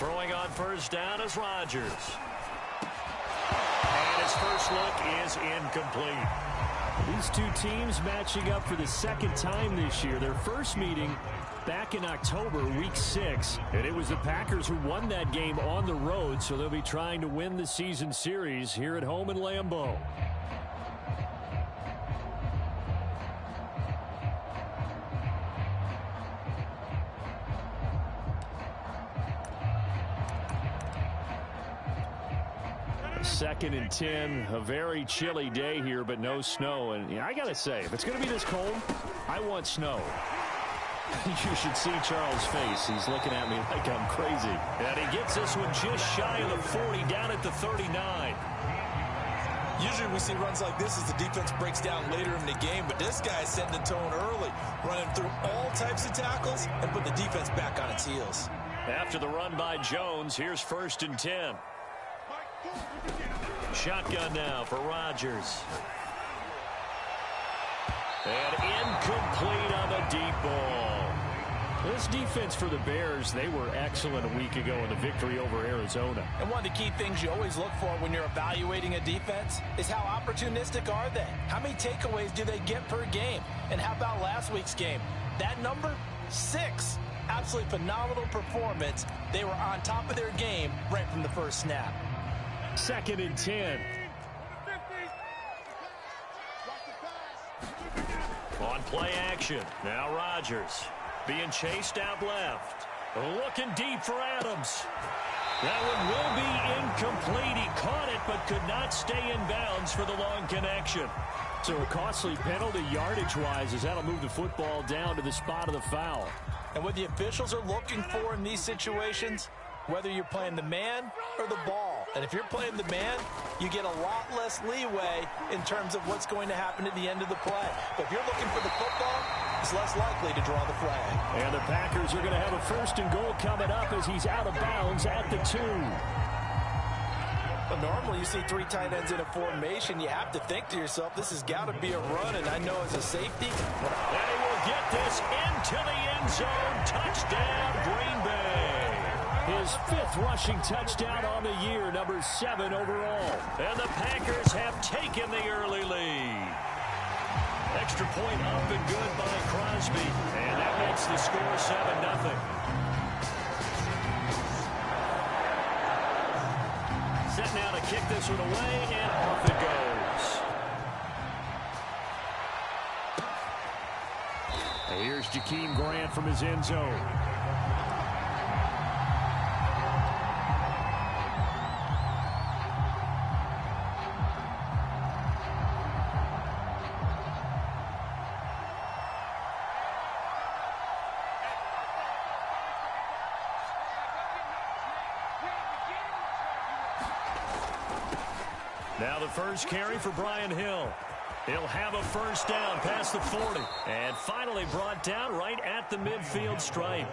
Throwing on first down is Rodgers. And his first look is incomplete. These two teams matching up for the second time this year. Their first meeting back in October, week 6. And it was the Packers who won that game on the road, so they'll be trying to win the season series here at home in Lambeau. Second and 10, a very chilly day here, but no snow. And I got to say, if it's going to be this cold, I want snow. You should see Charles' face. He's looking at me like I'm crazy. And he gets this one just shy of the 40, down at the 39. Usually we see runs like this as the defense breaks down later in the game, but this guy's setting the tone early, running through all types of tackles and putting the defense back on its heels. After the run by Jones, here's first and 10. Shotgun now for Rodgers. And incomplete on the deep ball. This defense for the Bears, they were excellent a week ago in the victory over Arizona. And one of the key things you always look for when you're evaluating a defense is how opportunistic are they? How many takeaways do they get per game? And how about last week's game? That number, 6. Absolutely phenomenal performance. They were on top of their game right from the first snap. Second and 10. On play action. Now Rodgers being chased out left. Looking deep for Adams. That one will be incomplete. He caught it but could not stay in bounds for the long connection. So a costly penalty yardage-wise as that'll move the football down to the spot of the foul. And what the officials are looking for in these situations, whether you're playing the man or the ball. And if you're playing the man, you get a lot less leeway in terms of what's going to happen at the end of the play. But if you're looking for the football, it's less likely to draw the flag. And the Packers are going to have a first and goal coming up as he's out of bounds at the 2. But normally you see 3 tight ends in a formation. You have to think to yourself, this has got to be a run. And I know as a safety. And he will get this into the end zone. Touchdown, Green Bay. His 5th rushing touchdown on the year, number 7 overall. And the Packers have taken the early lead. Extra point up and good by Crosby. And that makes the score 7-0. Set now to kick this one away, and off it goes. And here's Jakeem Grant from his end zone. Now the first carry for Brian Hill. He'll have a first down past the 40. And finally brought down right at the midfield stripe.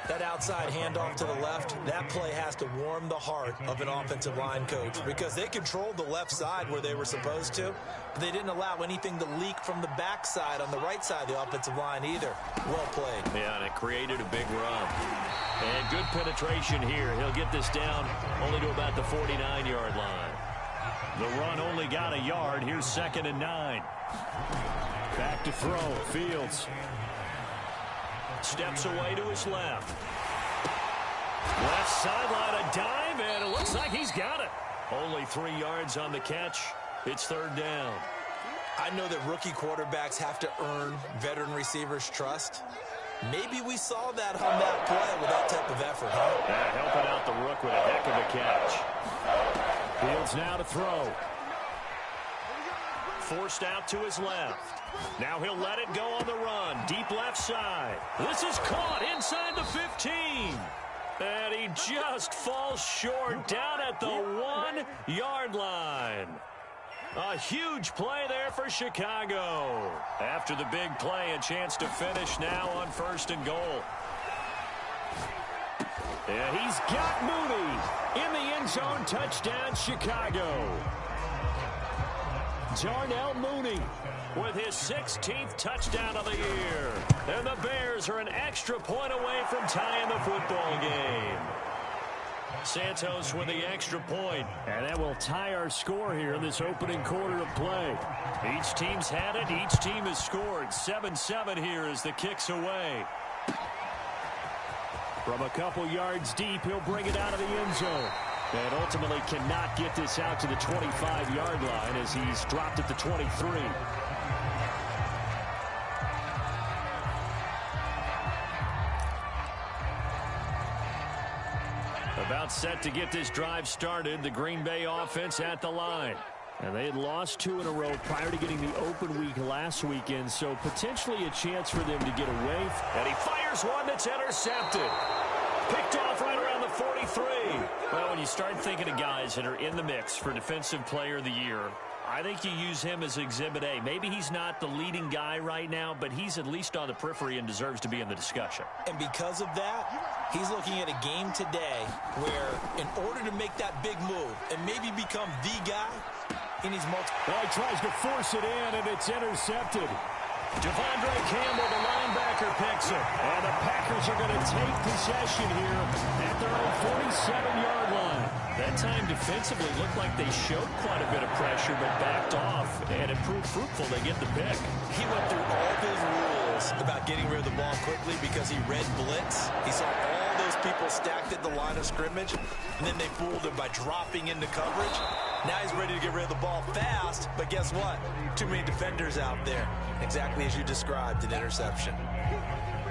That outside handoff to the left, that play has to warm the heart of an offensive line coach because they controlled the left side where they were supposed to, but they didn't allow anything to leak from the backside on the right side of the offensive line either. Well played. Yeah, and it created a big run. And good penetration here. He'll get this down only to about the 49-yard line. The run only got a yard. Here's 2nd and 9. Back to throw. Fields. Steps away to his left. Left sideline, a dive, and it looks like he's got it. Only 3 yards on the catch. It's 3rd down. I know that rookie quarterbacks have to earn veteran receivers' trust. Maybe we saw that on that play with that type of effort, huh? Helping out the rook with a heck of a catch. Fields now to throw. Forced out to his left. Now he'll let it go on the run. Deep left side. This is caught inside the 15. And he just falls short down at the 1-yard line. A huge play there for Chicago. After the big play, a chance to finish now on 1st and goal. And he's got Mooney in the end zone. Touchdown, Chicago. Darnell Mooney with his 16th touchdown of the year. And the Bears are an extra point away from tying the football game. Santos with the extra point. And that will tie our score here in this opening quarter of play. Each team's had it. Each team has scored. 7-7 here as the kick's away. From a couple yards deep, he'll bring it out of the end zone. And ultimately cannot get this out to the 25-yard line as he's dropped at the 23. About set to get this drive started. The Green Bay offense at the line. And they had lost 2 in a row prior to getting the open week last weekend, so potentially a chance for them to get away. And he fires one that's intercepted. Picked off right around the 43. Well, when you start thinking of guys that are in the mix for Defensive Player of the Year, I think you use him as Exhibit A. Maybe he's not the leading guy right now, but he's at least on the periphery and deserves to be in the discussion. And because of that, he's looking at a game today where in order to make that big move and maybe become the guy, he needs multiple. Well, he tries to force it in, and it's intercepted. Devondre Campbell, the linebacker, picks it. And the Packers are going to take possession here at their own 47-yard line. That time defensively looked like they showed quite a bit of pressure but backed off, and it proved fruitful. They get the pick. He went through all his rules about getting rid of the ball quickly because he read blitz. He saw all those people stacked at the line of scrimmage, and then they fooled him by dropping into coverage. Now he's ready to get rid of the ball fast, but guess what? Too many defenders out there. Exactly as you described, an interception.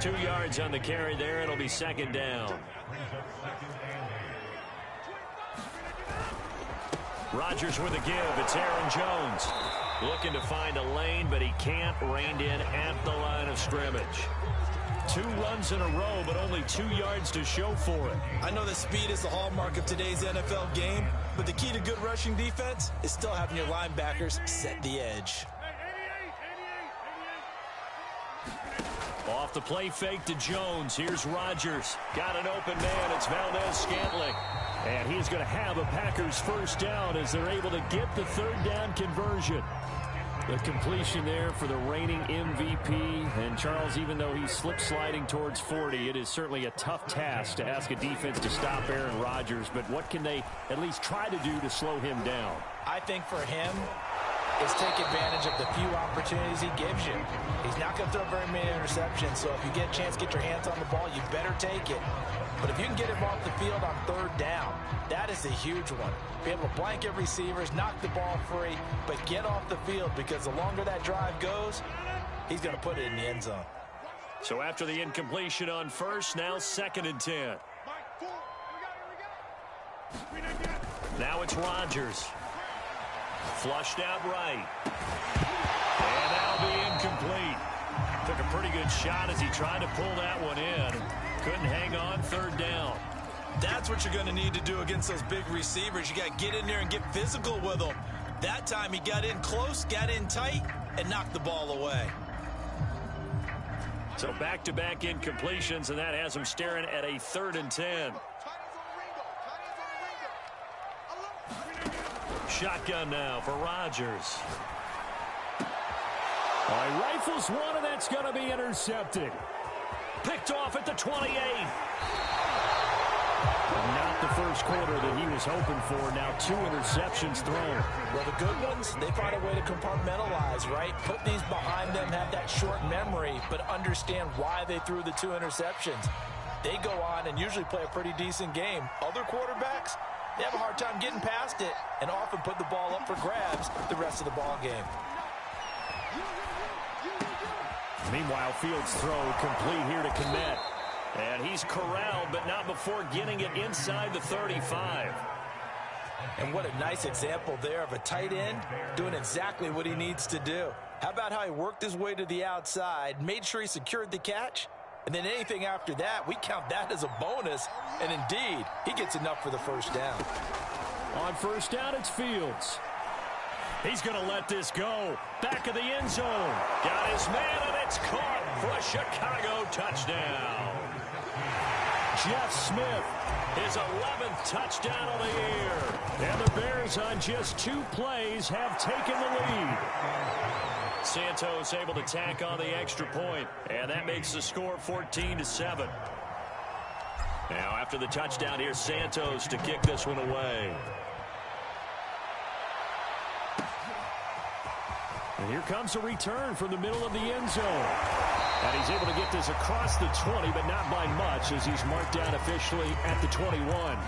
2 yards on the carry there. It'll be second down. Rodgers with a give. It's Aaron Jones. Looking to find a lane, but he can't. Reined in at the line of scrimmage. 2 runs in a row, but only 2 yards to show for it. I know that speed is the hallmark of today's NFL game, but the key to good rushing defense is still having your linebackers set the edge. Off the play fake to Jones. Here's Rodgers. Got an open man. It's Valdez-Scantling. And he's going to have a Packers first down as they're able to get the third down conversion. The completion there for the reigning MVP. And Charles, even though he's slip-sliding towards 40, it is certainly a tough task to ask a defense to stop Aaron Rodgers. But what can they at least try to do to slow him down? I think for him, is take advantage of the few opportunities he gives you. He's not going to throw very many interceptions, so if you get a chance to get your hands on the ball, you better take it. But if you can get him off the field on third down, that is a huge one. Be able to blanket receivers, knock the ball free, but get off the field because the longer that drive goes, he's going to put it in the end zone. So after the incompletion on first, now 2nd and 10. Now it's Rodgers. Flushed out right. And that'll be incomplete. Took a pretty good shot as he tried to pull that one in. Couldn't hang on, third down. That's what you're going to need to do against those big receivers. You got to get in there and get physical with them. That time he got in close, got in tight, and knocked the ball away. So back-to-back incompletions, and that has him staring at a 3rd and 10. Shotgun now for Rodgers. He rifles one, and that's going to be intercepted. Picked off at the 28. Not the first quarter that he was hoping for. Now 2 interceptions thrown. Well, the good ones, they find a way to compartmentalize, right? Put these behind them, have that short memory, but understand why they threw the 2 interceptions. They go on and usually play a pretty decent game. Other quarterbacks, they have a hard time getting past it and often put the ball up for grabs the rest of the ball game. Meanwhile, Fields' throw complete here to Kmet. And he's corralled, but not before getting it inside the 35. And what a nice example there of a tight end doing exactly what he needs to do. How about how he worked his way to the outside, made sure he secured the catch, and then anything after that, we count that as a bonus. And indeed, he gets enough for the first down. On first down, it's Fields. He's going to let this go. Back of the end zone. Got his man, and it's caught for a Chicago touchdown. Jeff Smith, his 11th touchdown of the year. And the Bears on just 2 plays have taken the lead. Santos able to tack on the extra point, and that makes the score 14-7. Now, after the touchdown, here's Santos to kick this one away. And here comes a return from the middle of the end zone. And he's able to get this across the 20, but not by much, as he's marked down officially at the 21.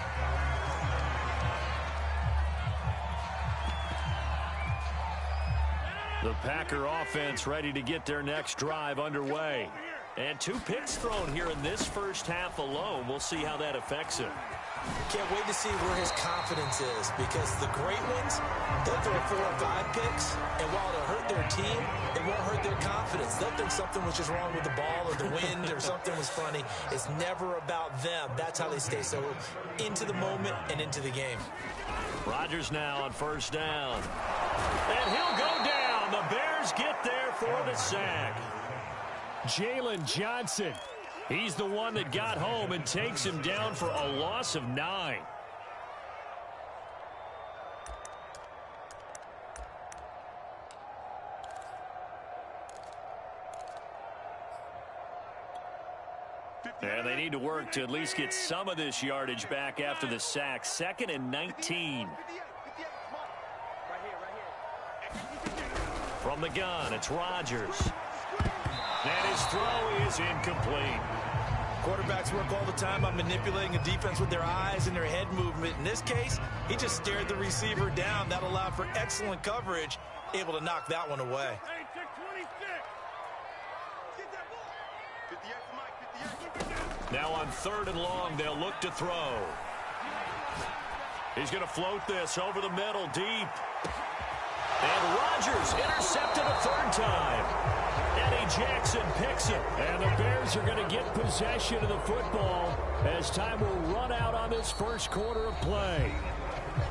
The Packer offense ready to get their next drive underway. And 2 picks thrown here in this first half alone. We'll see how that affects him. Can't wait to see where his confidence is, because the great ones, they'll throw 4 or 5 picks, and while it'll hurt their team, it won't hurt their confidence. They'll think something was just wrong with the ball or the wind or something was funny. It's never about them. That's how they stay so into the moment and into the game. Rodgers now on first down. And he'll go down. The Bears get there for the sack. Jalen Johnson. He's the one that got home and takes him down for a loss of 9. And they need to work to at least get some of this yardage back after the sack. 2nd and 19. From the gun, it's Rodgers. And his throw is incomplete. Quarterbacks work all the time on manipulating a defense with their eyes and their head movement. In this case, he just stared the receiver down. That allowed for excellent coverage, able to knock that one away. Now on 3rd and long, they'll look to throw. He's going to float this over the middle, deep. And Rodgers intercepted a 3rd time. Eddie Jackson picks it. And the Bears are going to get possession of the football as time will run out on this first quarter of play.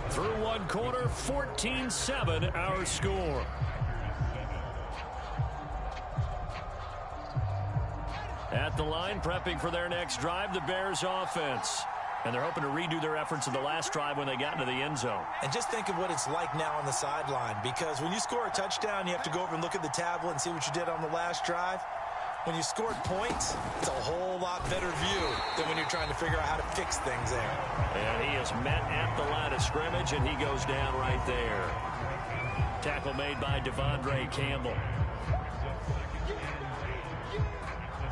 Through 1 quarter, 14-7 our score. At the line, prepping for their next drive, the Bears offense. And they're hoping to redo their efforts in the last drive when they got into the end zone. And just think of what it's like now on the sideline, because when you score a touchdown, you have to go over and look at the tablet and see what you did on the last drive. When you scored points, it's a whole lot better view than when you're trying to figure out how to fix things there. And he is met at the line of scrimmage, and he goes down right there. Tackle made by Devondre Campbell.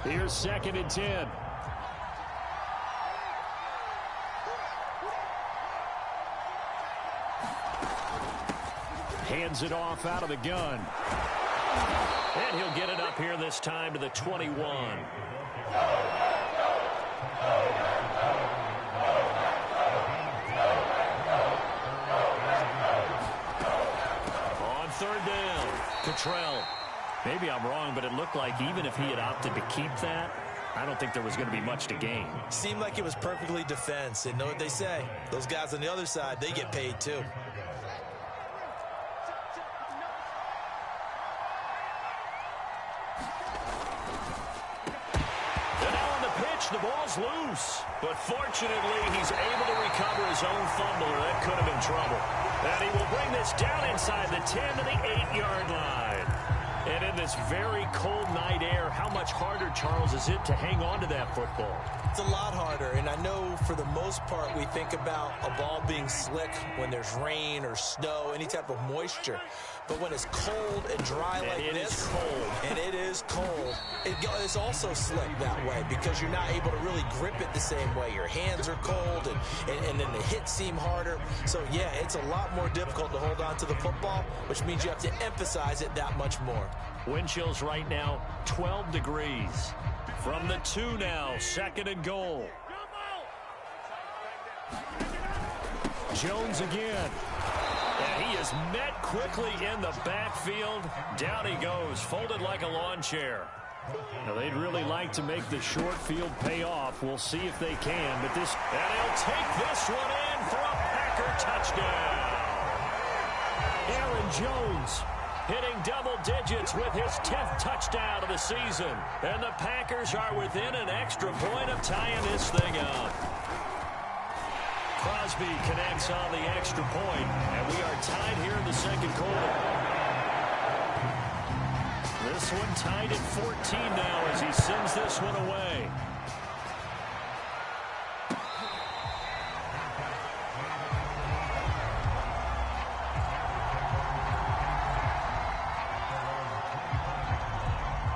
Here's 2nd and 10. Hands it off out of the gun. And he'll get it up here this time to the 21. On 3rd down, Cottrell. Maybe I'm wrong, but it looked like even if he had opted to keep that, I don't think there was going to be much to gain. Seemed like it was perfectly defense. And know what they say? Those guys on the other side, they get paid too. The ball's loose, but fortunately he's able to recover his own fumble, or that could have been trouble. And he will bring this down inside the 10 to the 8-yard line. And in this very cold night air, how much harder, Charles, is it to hang on to that football? It's a lot harder, and I know for the most part we think about a ball being slick when there's rain or snow, any type of moisture. But when it's cold and dry like this, and it is cold, it's also slick that way because you're not able to really grip it the same way. Your hands are cold, and then the hits seem harder. So, yeah, it's a lot more difficult to hold on to the football, which means you have to emphasize it that much more. Wind chills right now, 12 degrees. From the 2 now, 2nd and goal. Jones again. And he is met quickly in the backfield. Down he goes, folded like a lawn chair. Now, they'd really like to make the short field pay off. We'll see if they can. But this, and he'll take this one in for a Packer touchdown. Aaron Jones hitting double digits with his 10th touchdown of the season. And the Packers are within an extra point of tying this thing up. Crosby connects on the extra point, and we are tied here in the second quarter. This one tied at 14 now as he sends this one away.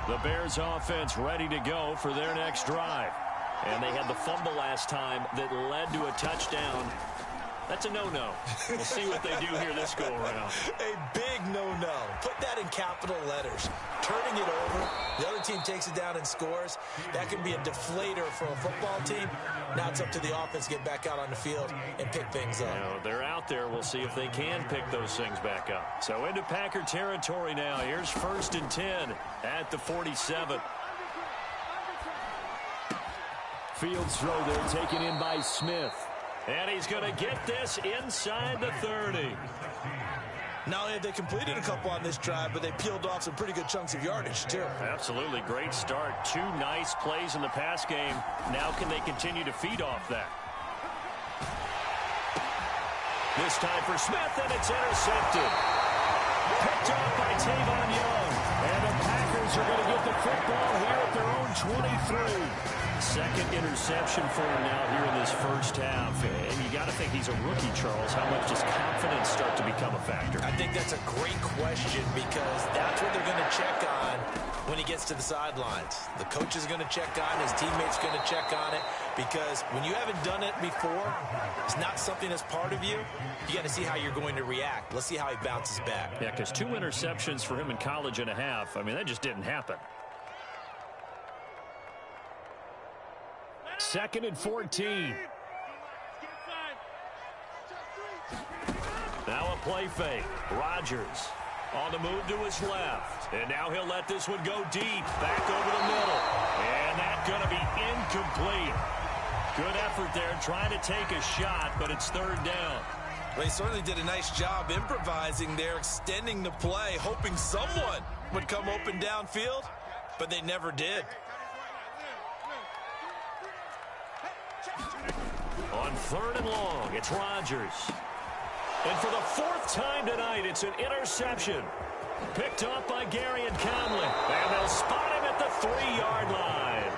The Bears offense ready to go for their next drive. And they had the fumble last time that led to a touchdown. That's a no-no. We'll see what they do here this go-around. A big no-no. Put that in capital letters. Turning it over, the other team takes it down and scores. That can be a deflator for a football team. Now it's up to the offense to get back out on the field and pick things up. Now, they're out there. We'll see if they can pick those things back up. So into Packer territory now. Here's 1st and 10 at the 47. Fields throw there, taken in by Smith. And he's going to get this inside the 30. Not only have they completed a couple on this drive, but they peeled off some pretty good chunks of yardage, too. Absolutely. Great start. 2 nice plays in the pass game. Now can they continue to feed off that? This time for Smith, and it's intercepted. Picked off by Tavon Young. And the Packers are going to get the football here at their own 23. Second interception for him now here in this first half. And you got to think he's a rookie, Charles. How much does confidence start to become a factor? I think that's a great question because that's what they're going to check on when he gets to the sidelines. The coach is going to check on, his teammates going to check on it, because when you haven't done it before, it's not something that's part of you. You got to see how you're going to react. Let's see how he bounces back. Yeah, because 2 interceptions for him in college and a half, I mean, that just didn't happen. 2nd and 14. Now a play fake. Rodgers on the move to his left. And now he'll let this one go deep. Back over the middle. And that's going to be incomplete. Good effort there trying to take a shot, but it's 3rd down. Well, he certainly did a nice job improvising there, extending the play, hoping someone would come open downfield, but they never did. On 3rd and long, it's Rodgers. And for the 4th time tonight, it's an interception. Picked up by Gary and Conley. And they'll spot him at the 3-yard line.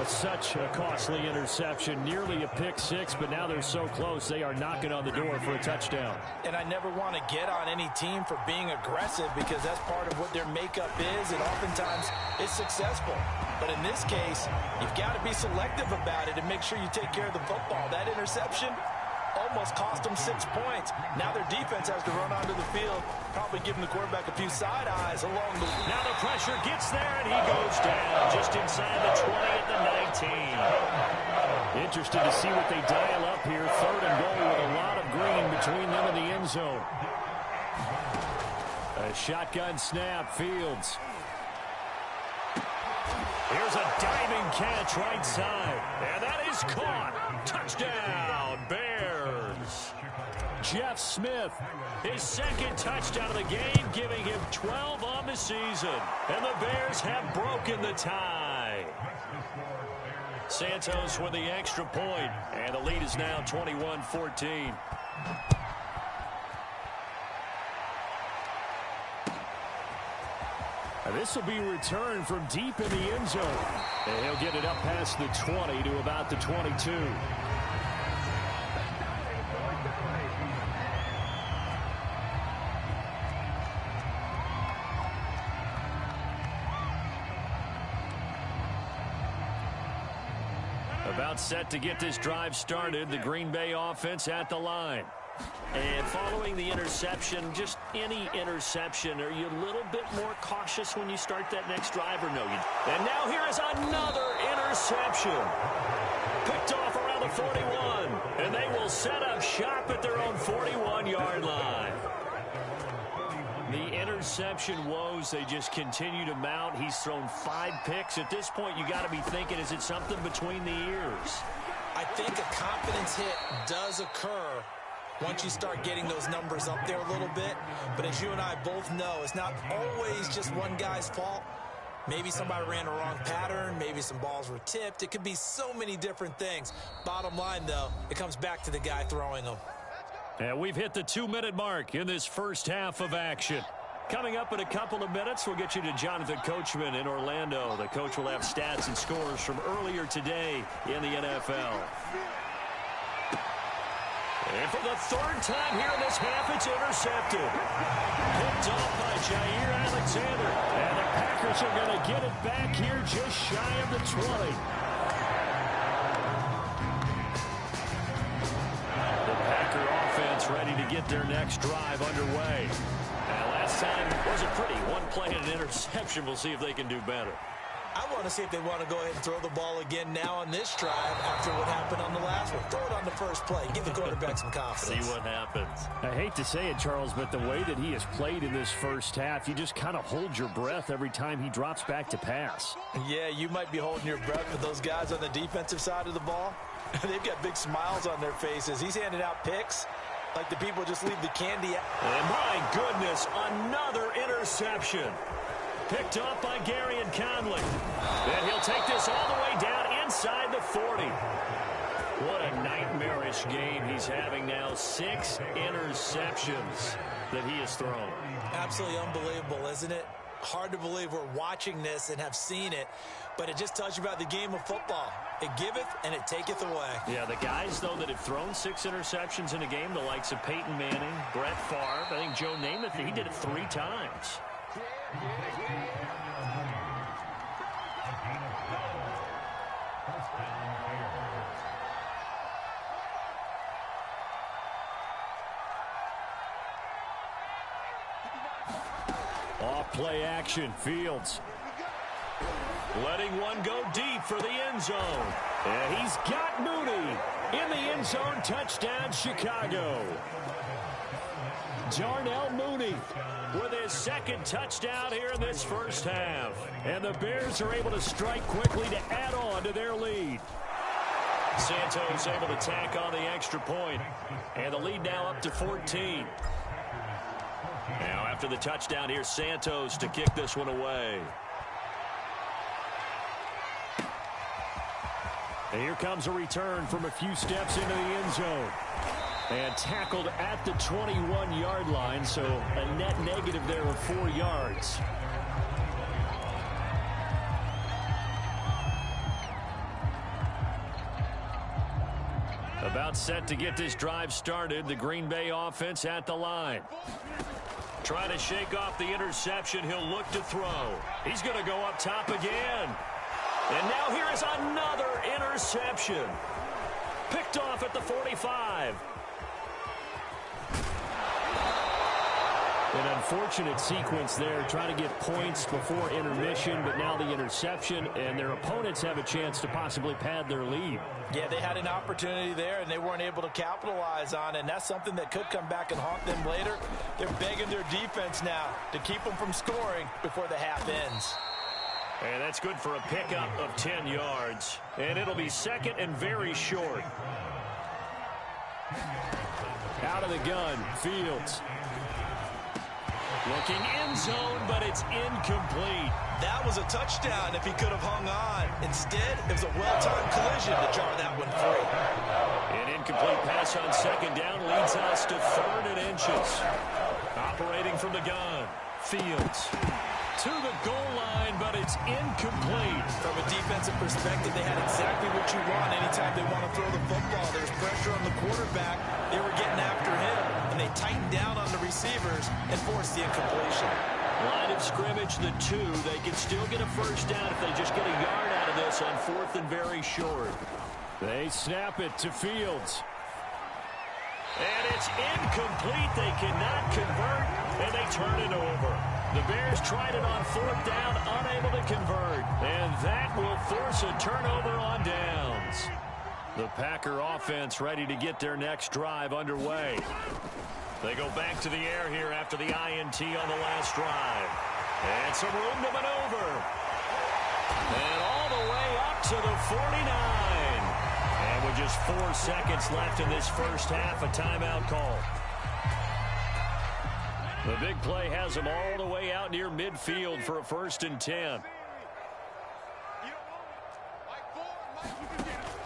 Such a costly interception. Nearly a pick six, but now they're so close they are knocking on the door for a touchdown. And I never want to get on any team for being aggressive because that's part of what their makeup is, and oftentimes it's successful. But in this case, you've got to be selective about it and make sure you take care of the football. That interception almost cost them 6 points. Now their defense has to run onto the field, probably giving the quarterback a few side eyes along the way. Now the pressure gets there, and he goes down just inside the 20 at the 19. Interested to see what they dial up here. 3rd and goal with a lot of green between them and the end zone. A shotgun snap, Fields. Here's a diving catch right side. And that is caught. Touchdown, Bears. Jeff Smith. His 2nd touchdown of the game, giving him 12 on the season. And the Bears have broken the tie. Santos with the extra point. And the lead is now 21-14. This will be returned from deep in the end zone. And he'll get it up past the 20 to about the 22. About set to get this drive started, the Green Bay offense at the line. And following the interception, just any interception, are you a little bit more cautious when you start that next drive or no? And now here is another interception. Picked off around the 41. And they will set up shop at their own 41-yard line. The interception woes, they just continue to mount. He's thrown 5 picks. At this point, you got to be thinking, is it something between the ears? I think a confidence hit does occur once you start getting those numbers up there a little bit. But as you and I both know, it's not always just one guy's fault. Maybe somebody ran a wrong pattern. Maybe some balls were tipped. It could be so many different things. Bottom line, though, it comes back to the guy throwing them. And we've hit the 2-minute mark in this first half of action. Coming up in a couple of minutes, we'll get you to Jonathan Coachman in Orlando. The coach will have stats and scores from earlier today in the NFL. And for the third time here in this half, it's intercepted. Picked off by Jair Alexander. And the Packers are going to get it back here just shy of the 20. The Packer offense ready to get their next drive underway. And last time wasn't pretty. One play and an interception. We'll see if they can do better. I want to see if they want to go ahead and throw the ball again now on this drive after what happened on the last one. Throw it on the first play. Give the quarterback some confidence. See what happens. I hate to say it, Charles, but the way that he has played in this first half, you just kind of hold your breath every time he drops back to pass. Yeah, you might be holding your breath, but those guys on the defensive side of the ball, they've got big smiles on their faces. He's handing out picks like the people just leave the candy out. And my goodness, another interception. Picked off by Gary and Conley. And he'll take this all the way down inside the 40. What a nightmarish game he's having now. 6 interceptions that he has thrown. Absolutely unbelievable, isn't it? Hard to believe we're watching this and have seen it, but it just tells you about the game of football. It giveth and it taketh away. Yeah, the guys, though, that have thrown 6 interceptions in a game, the likes of Peyton Manning, Brett Favre, I think Joe Namath, he did it 3 times. Off play action, Fields. Letting one go deep for the end zone. And he's got Mooney in the end zone. Touchdown, Chicago. Darnell Mooney with his second touchdown here in this first half. And the Bears are able to strike quickly to add on to their lead. Santos able to tack on the extra point. And the lead now up to 14. Now after the touchdown, here's Santos to kick this one away. And here comes a return from a few steps into the end zone. And tackled at the 21-yard line, so a net negative there of 4 yards. About set to get this drive started. The Green Bay offense at the line. Trying to shake off the interception. He'll look to throw. He's going to go up top again. And now here is another interception. Picked off at the 45. An unfortunate sequence there, trying to get points before intermission, but now the interception, and their opponents have a chance to possibly pad their lead. Yeah, they had an opportunity there, and they weren't able to capitalize on it, and that's something that could come back and haunt them later. They're begging their defense now to keep them from scoring before the half ends. And that's good for a pickup of 10 yards. And it'll be second and very short. Out of the gun, Fields. Looking end zone, but it's incomplete. That was a touchdown if he could have hung on. Instead, it was a well-timed collision to jar that one free. An incomplete pass on second down leads us to 3rd and inches. Operating from the gun, Fields. To the goal line, but it's incomplete. From a defensive perspective, they had exactly what you want anytime they want to throw the football. There's pressure on the quarterback. They were getting after him, and they tightened down on the receivers and forced the incompletion. Line of scrimmage, the 2. They can still get a first down if they just get a yard out of this on 4th and very short. They snap it to Fields. And it's incomplete. They cannot convert, and they turn it over. The Bears tried it on 4th down, unable to convert. And that will force a turnover on downs. The Packer offense ready to get their next drive underway. They go back to the air here after the INT on the last drive. And some room to maneuver. And all the way up to the 49. And with just 4 seconds left in this first half, a timeout call. The big play has them all the way out near midfield for a 1st and 10.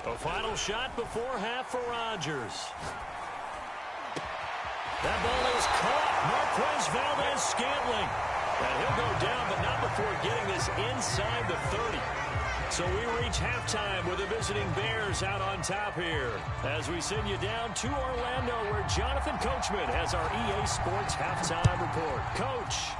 A final shot before half for Rodgers. That ball is caught. Marquez Valdez-Scantling. And he'll go down, but not before getting this inside the 30. So we reach halftime with the visiting Bears out on top here. As we send you down to Orlando, where Jonathan Coachman has our EA Sports halftime report. Coach.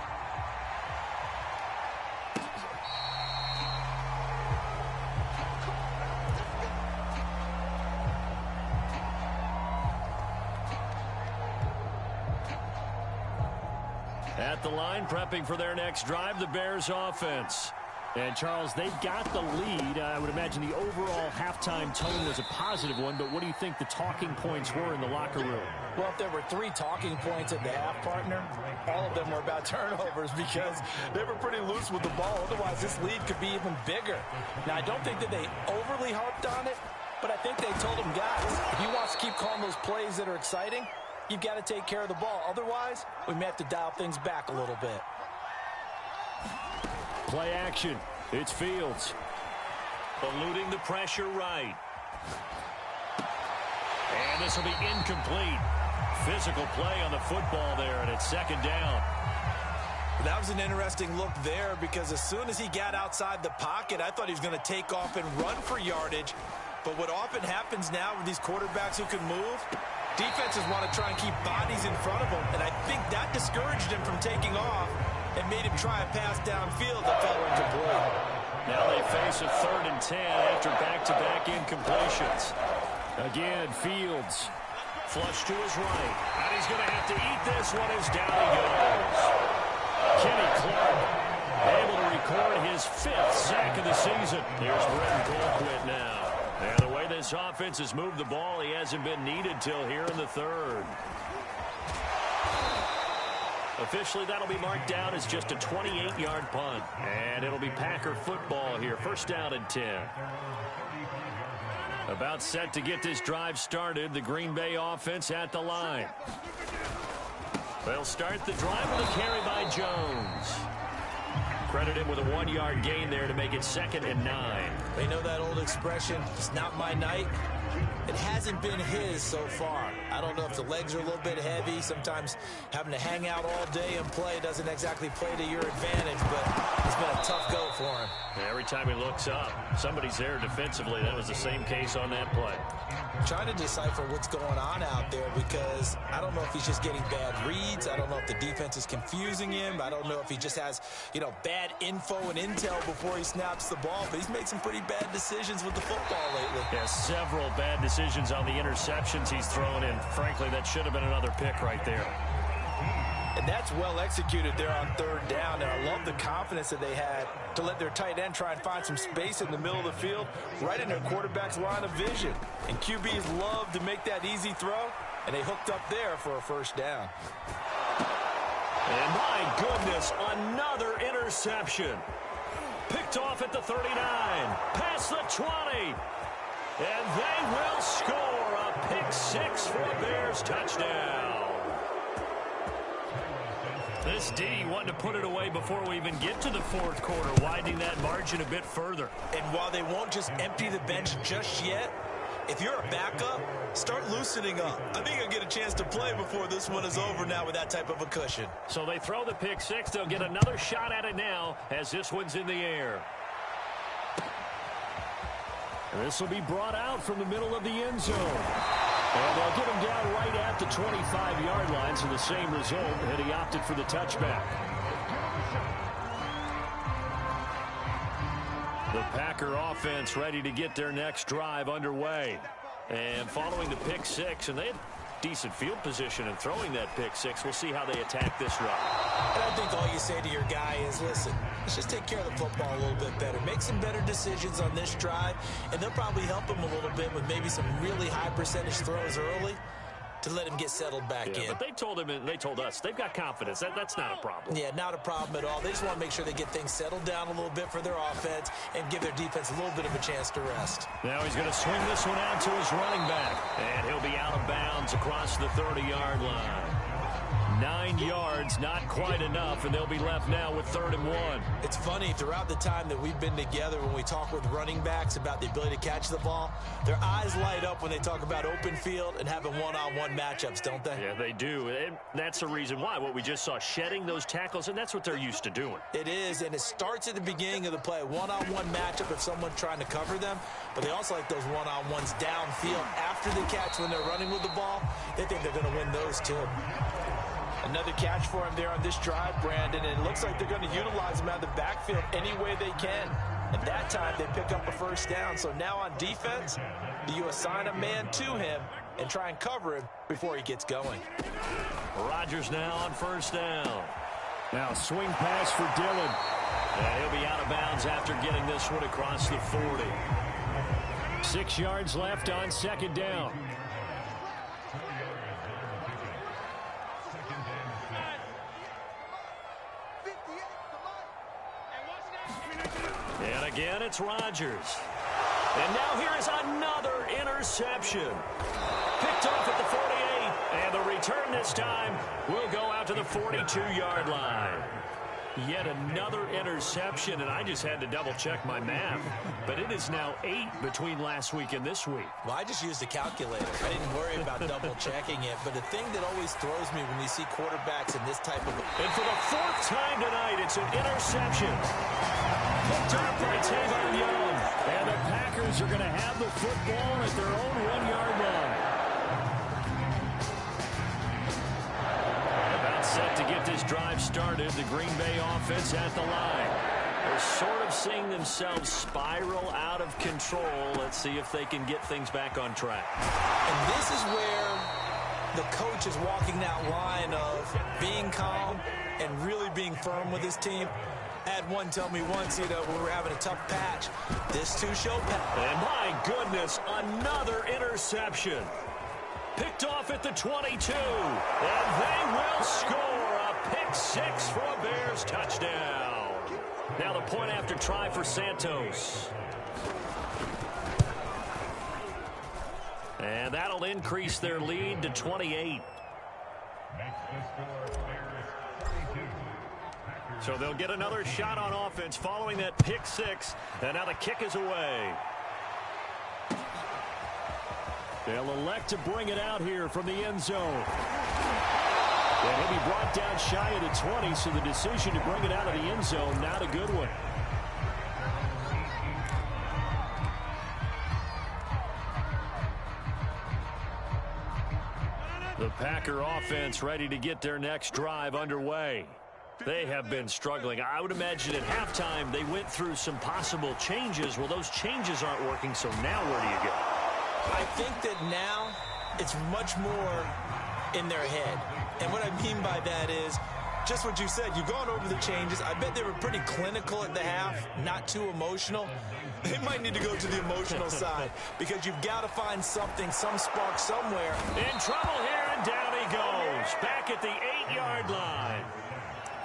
At the line, prepping for their next drive, the Bears offense. And, Charles, they've got the lead. I would imagine the overall halftime tone was a positive one, but what do you think the talking points were in the locker room? Well, if there were 3 talking points at the half, partner, all of them were about turnovers because they were pretty loose with the ball. Otherwise, this lead could be even bigger. Now, I don't think that they overly harped on it, but I think they told them, guys, if he wants to keep calling those plays that are exciting, you've got to take care of the ball. Otherwise, we may have to dial things back a little bit. Play action. It's Fields. Eluding the pressure right. And this will be incomplete. Physical play on the football there, and it's second down. That was an interesting look there because as soon as he got outside the pocket, I thought he was going to take off and run for yardage. But what often happens now with these quarterbacks who can move, defenses want to try and keep bodies in front of them, and I think that discouraged him from taking off and made him try a pass downfield that fell incomplete. Now they face a 3rd and 10 after back-to-back incompletions. Again, Fields. Flush to his right. And he's going to have to eat this one as down he goes. Kenny Clark able to record his 5th sack of the season. Here's Brenton Colquitt now. And the way this offense has moved the ball, he hasn't been needed till here in the 3rd. Officially, that'll be marked down as just a 28-yard punt. And it'll be Packer football here. First down and 10. About set to get this drive started. The Green Bay offense at the line. They'll start the drive with a carry by Jones. Credit him with a 1-yard gain there to make it 2nd and 9. They know that old expression, it's not my night. It hasn't been his so far. I don't know if the legs are a little bit heavy. Sometimes having to hang out all day and play doesn't exactly play to your advantage, but it's been a tough go for him. Every time he looks up, somebody's there defensively. That was the same case on that play. Trying to decipher what's going on out there because I don't know if he's just getting bad reads. I don't know if the defense is confusing him. I don't know if he just has, bad info and intel before he snaps the ball, but he's made some pretty bad decisions with the football lately. Yeah, several bad decisions on the interceptions he's thrown in. Frankly, that should have been another pick right there. And that's well executed there on 3rd down. And I love the confidence that they had to let their tight end try and find some space in the middle of the field, right in their quarterback's line of vision. And QBs love to make that easy throw, and they hooked up there for a first down. And my goodness, another interception. Picked off at the 39, past the 20. And they will score a pick 6 for a Bears touchdown. This D wanting to put it away before we even get to the 4th quarter, widening that margin a bit further. And while they won't just empty the bench just yet, if you're a backup, start loosening up. I think you'll get a chance to play before this one is over now with that type of a cushion. So they throw the pick 6. They'll get another shot at it now as this one's in the air. This will be brought out from the middle of the end zone. And they'll get him down right at the 25-yard line, so the same result, and he opted for the touchback. The Packer offense ready to get their next drive underway. And following the pick 6, and they had decent field position in throwing that pick 6. We'll see how they attack this run. And I think all you say to your guy is, listen, let's just take care of the football a little bit better. Make some better decisions on this drive, and they'll probably help him a little bit with maybe some really high percentage throws early to let him get settled back in. But they told him and they told us they've got confidence. That's not a problem. Yeah, not a problem at all. They just want to make sure they get things settled down a little bit for their offense and give their defense a little bit of a chance to rest. Now he's going to swing this one out to his running back, and he'll be out of bounds across the 30-yard line. 9 yards, not quite enough, and they'll be left now with 3rd and 1. It's funny, throughout the time that we've been together, when we talk with running backs about the ability to catch the ball, their eyes light up when they talk about open field and having one-on-one matchups, don't they? Yeah, they do. And that's the reason why. What we just saw, shedding those tackles, and that's what they're used to doing. It is, and it starts at the beginning of the play. One-on-one matchup if someone's trying to cover them, but they also like those one-on-ones downfield after the catch when they're running with the ball. They think they're going to win those too. Another catch for him there on this drive, Brandon, and it looks like they're going to utilize him out of the backfield any way they can. And that time they pick up a 1st down. So now on defense, you assign a man to him and try and cover him before he gets going. Rodgers now on 1st down. Now swing pass for Dillon. And he'll be out of bounds after getting this one across the 40. 6 yards left on 2nd down. And again, it's Rodgers. And now here is another interception. Picked off at the 48. And the return this time will go out to the 42-yard line. Yet another interception, and I just had to double-check my math. But it is now 8 between last week and this week. Well, I just used a calculator. I didn't worry about double-checking it. But the thing that always throws me when you see quarterbacks in this type of... And for the 4th time tonight, it's an interception. Picked up by Tavon Young. And the Packers are going to have the football at their own 1-yard line. About set to get this drive started. The Green Bay offense at the line. They're sort of seeing themselves spiral out of control. Let's see if they can get things back on track. And this is where the coach is walking that line of being calm and really being firm with his team. I had one tell me once, when we were having a tough patch, this too shall pass. And my goodness, another interception. Picked off at the 22. And they will score a pick-6 for a Bears touchdown. Now the point after try for Santos. And that'll increase their lead to 28. So they'll get another shot on offense following that pick-6. And now the kick is away. They'll elect to bring it out here from the end zone. And he'll be brought down shy of the 20, so the decision to bring it out of the end zone, not a good one. The Packer offense ready to get their next drive underway. They have been struggling. I would imagine at halftime they went through some possible changes. Well, those changes aren't working, so now where do you go? I think that now it's much more in their head. And what I mean by that is just what you said. You've gone over the changes. I bet they were pretty clinical at the half, not too emotional. They might need to go to the emotional side because you've got to find something, some spark somewhere. In trouble here, and down he goes. Back at the 8-yard line.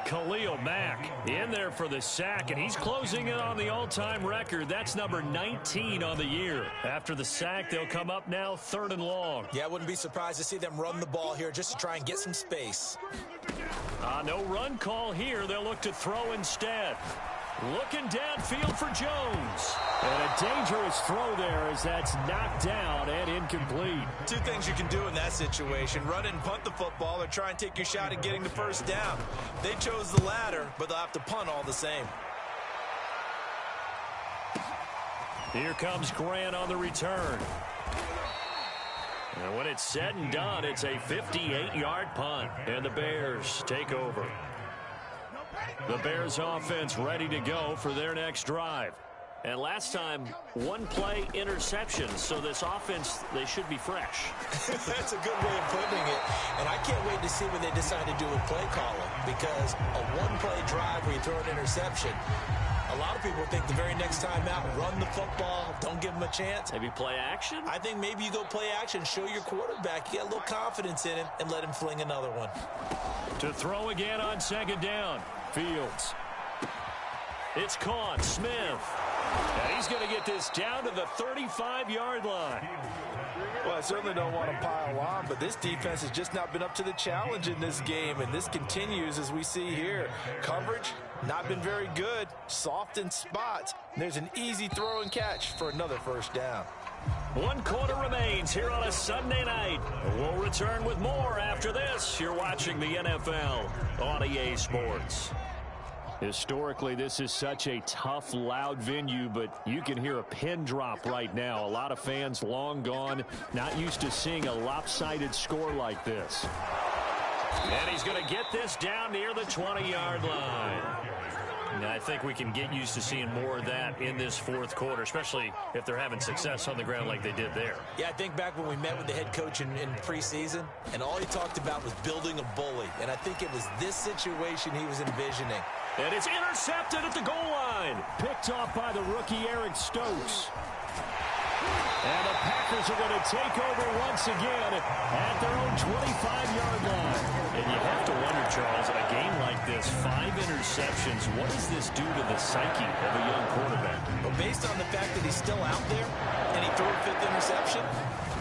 Khalil Mack in there for the sack, and he's closing in on the all-time record. That's number 19 on the year. After the sack, they'll come up now 3rd and long. Yeah, I wouldn't be surprised to see them run the ball here just to try and get some space. No run call here. They'll look to throw instead. Looking downfield for Jones. And a dangerous throw there as that's knocked down and incomplete. Two things you can do in that situation. Run and punt the football or try and take your shot at getting the 1st down. They chose the latter, but they'll have to punt all the same. Here comes Grant on the return. And when it's said and done, it's a 58-yard punt. And the Bears take over. The Bears offense ready to go for their next drive. And last time, 1-play interception. So this offense, they should be fresh. That's a good way of putting it. And I can't wait to see what they decide to do with play calling. Because a 1-play drive where you throw an interception, a lot of people think the very next time out, run the football, don't give them a chance. Maybe play action? I think maybe you go play action, show your quarterback, you get a little confidence in him, and let him fling another one. To throw again on 2nd down. Fields. It's caught. Smith. And he's going to get this down to the 35-yard line. Well, I certainly don't want to pile on, but this defense has just not been up to the challenge in this game, and this continues as we see here. Coverage, not been very good, soft in spots. There's an easy throw and catch for another first down. 1 quarter remains here on a Sunday night. We'll return with more after this. You're watching the NFL on EA Sports. Historically, this is such a tough, loud venue, but you can hear a pin drop right now. A lot of fans long gone, not used to seeing a lopsided score like this. And he's going to get this down near the 20-yard line. And I think we can get used to seeing more of that in this fourth quarter, especially if they're having success on the ground like they did there. Yeah, I think back when we met with the head coach in preseason, and all he talked about was building a bully. And I think it was this situation he was envisioning. And it's intercepted at the goal line. Picked off by the rookie Eric Stokes. And the Packers are going to take over once again at their own 25-yard line. And you have to wonder, Charles, in a game like this, 5 interceptions, what does this do to the psyche of a young quarterback? Well, based on the fact that he's still out there and he threw a 5th interception,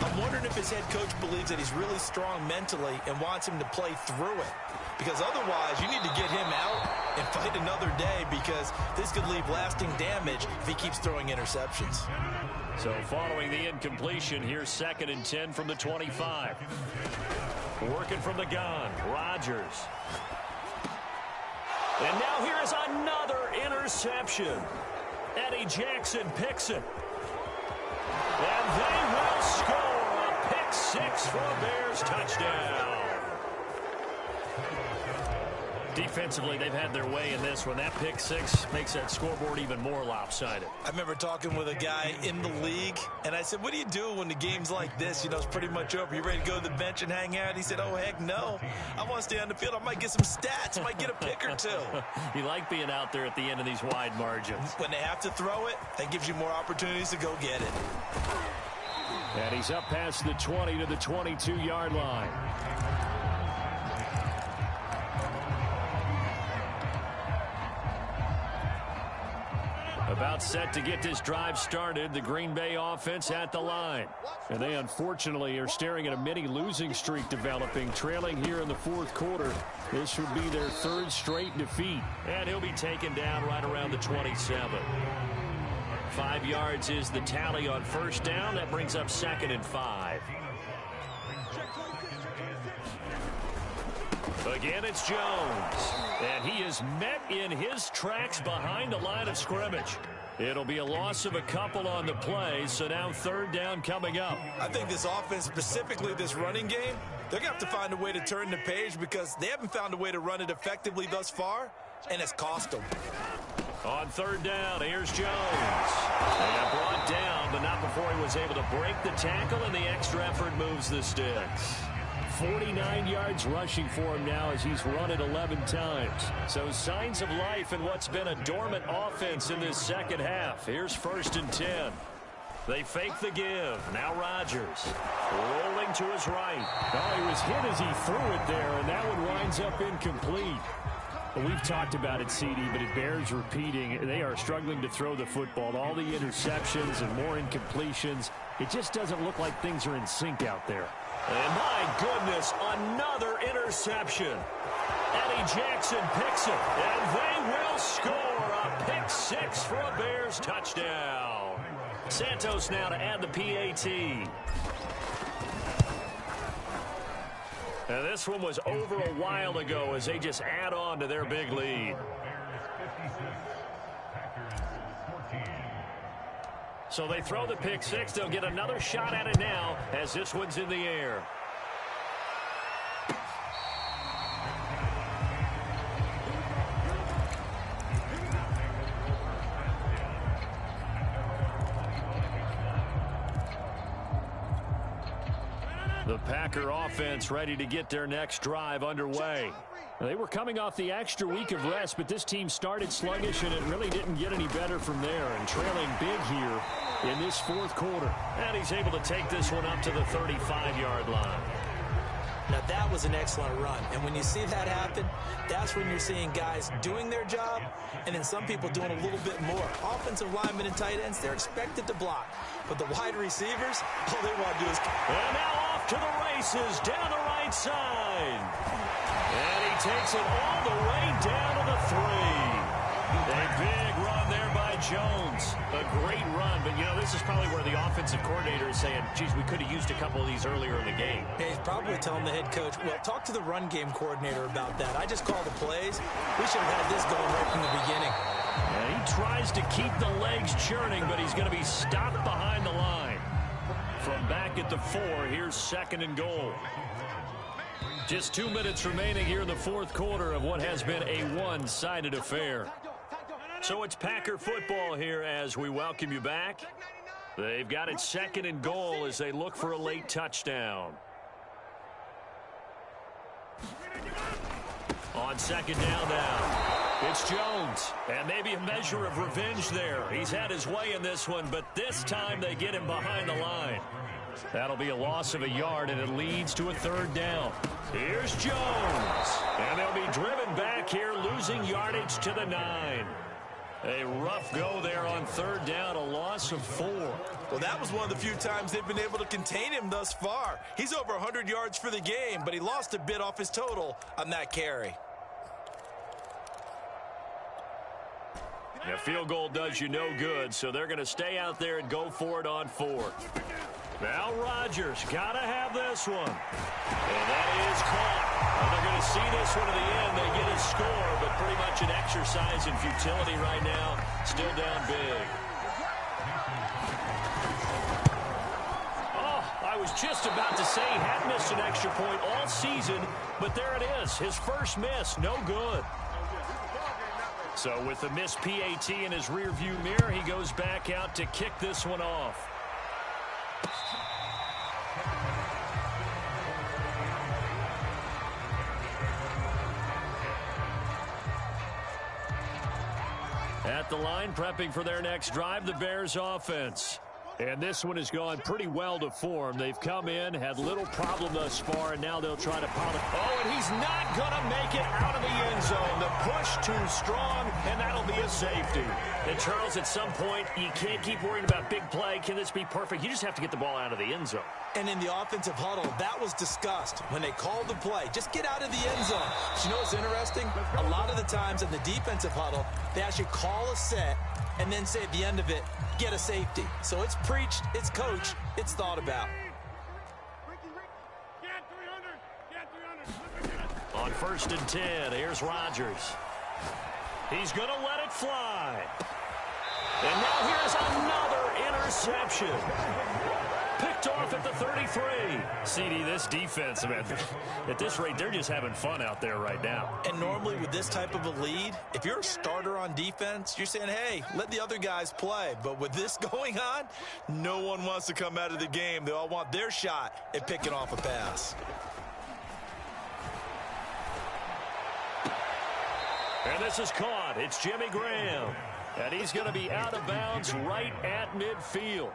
I'm wondering if his head coach believes that he's really strong mentally and wants him to play through it. Because otherwise, you need to get him out and fight another day, because this could leave lasting damage if he keeps throwing interceptions. So following the incompletion, here's 2nd and 10 from the 25. Working from the gun, Rodgers. And now here is another interception. Eddie Jackson picks it. And they will score a pick 6 for a Bears touchdown. Defensively, they've had their way in this one. That pick 6 makes that scoreboard even more lopsided. I remember talking with a guy in the league, and I said, what do you do when the game's like this? You know, it's pretty much over. You ready to go to the bench and hang out? He said, oh, heck no. I want to stay on the field. I might get some stats. I might get a pick or 2. You like being out there at the end of these wide margins. When they have to throw it, that gives you more opportunities to go get it. And he's up past the 20 to the 22-yard line. About set to get this drive started, the Green Bay offense at the line. And they unfortunately are staring at a mini losing streak developing, trailing here in the fourth quarter. This would be their 3rd straight defeat. And he'll be taken down right around the 27. 5 yards is the tally on first down. That brings up 2nd and 5. Again, it's Jones. And he is met in his tracks behind the line of scrimmage. It'll be a loss of a couple on the play, so now 3rd down coming up. I think this offense, specifically this running game, they're going to have to find a way to turn the page, because they haven't found a way to run it effectively thus far, and it's cost them. On 3rd down, here's Jones. They got brought down, but not before he was able to break the tackle, and the extra effort moves the sticks. 49 yards rushing for him now as he's run it 11 times. So signs of life in what's been a dormant offense in this second half. Here's 1st and 10. They fake the give. Now Rodgers rolling to his right. Oh, he was hit as he threw it there, and that one winds up incomplete. Well, we've talked about it, CD, but it bears repeating. They are struggling to throw the football. All the interceptions and more incompletions. It just doesn't look like things are in sync out there. And my goodness, another interception. Eddie Jackson picks it, and they will score a pick 6 for a Bears touchdown. Santos now to add the PAT. And this one was over a while ago as they just add on to their big lead. So they throw the pick 6. They'll get another shot at it now as this one's in the air. The Packer offense ready to get their next drive underway. They were coming off the extra week of rest, but this team started sluggish, and it really didn't get any better from there, and trailing big here in this fourth quarter. And he's able to take this one up to the 35-yard line. Now, that was an excellent run. And when you see that happen, that's when you're seeing guys doing their job and then some people doing a little bit more. Offensive linemen and tight ends, they're expected to block. But the wide receivers, all they want to do is... And now off to the races down the right side. And he takes it all the way down to the 3. A big run there by Jones. A great run, but, you know, this is probably where the offensive coordinator is saying, geez, we could have used a couple of these earlier in the game. Yeah, he's probably telling the head coach, well, talk to the run game coordinator about that. I just call the plays. We should have had this going right from the beginning. Yeah, he tries to keep the legs churning, but he's going to be stopped behind the line. From back at the 4, here's 2nd and goal. Just 2 minutes remaining here in the fourth quarter of what has been a one-sided affair. So it's Packer football here as we welcome you back. They've got it 2nd and goal as they look for a late touchdown. On 2nd down now, it's Jones. And maybe a measure of revenge there. He's had his way in this one, but this time they get him behind the line. That'll be a loss of a yard, and it leads to a 3rd down. Here's Jones. And they'll be driven back here, losing yardage to the 9. A rough go there on 3rd down, a loss of 4. Well, that was one of the few times they've been able to contain him thus far. He's over 100 yards for the game, but he lost a bit off his total on that carry. A field goal does you no good, so they're going to stay out there and go for it on 4th. Now Rodgers got to have this one. And that is caught. And they're going to see this one to the end. They get a score, but pretty much an exercise in futility right now. Still down big. Oh, I was just about to say he had missed an extra point all season, but there it is. His first miss, no good. So with the missed PAT in his rearview mirror, he goes back out to kick this one off. At the line, prepping for their next drive, the Bears offense. And this one has gone pretty well to form. They've come in, had little problem thus far, and now they'll try to polish. Oh, and he's not going to make it out of the end zone. The push too strong, and that'll be a safety. And, Charles, at some point, you can't keep worrying about big play. Can this be perfect? You just have to get the ball out of the end zone. And in the offensive huddle, that was discussed when they called the play. Just get out of the end zone. But you know what's interesting? A lot of the times in the defensive huddle, they actually call a set and then say at the end of it, get a safety. So it's preached, it's coached, it's thought about. On 1st and 10, here's Rodgers. He's going to let it fly. And now here's another interception. Picked off at the 33. CD, this defense, man, at this rate, they're just having fun out there right now. And normally with this type of a lead, if you're a starter on defense, you're saying, hey, let the other guys play. But with this going on, no one wants to come out of the game. They all want their shot at picking off a pass. And this is caught. It's Jimmy Graham. And he's going to be out of bounds right at midfield.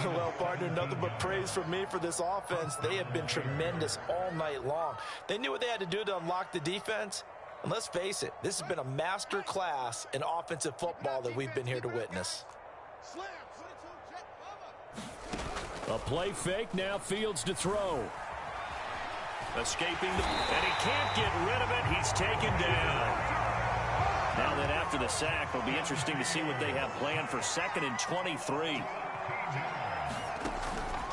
Well, partner, nothing but praise from me for this offense. They have been tremendous all night long. They knew what they had to do to unlock the defense. And let's face it, this has been a master class in offensive football that we've been here to witness. A play fake, now Fields to throw. Escaping, and he can't get rid of it. He's taken down. Now that after the sack, it'll be interesting to see what they have planned for 2nd and 23.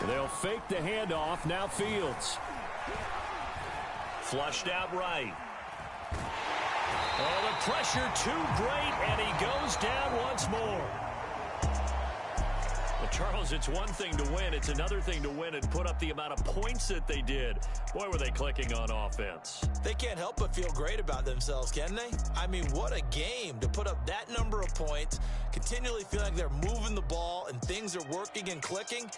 They'll fake the handoff. Now Fields. Flushed out right. Oh, the pressure too great, and he goes down once more. But Charles, it's one thing to win. It's another thing to win and put up the amount of points that they did. Boy, were they clicking on offense. They can't help but feel great about themselves, can they? I mean, what a game to put up that number of points, continually feeling like they're moving the ball and things are working and clicking.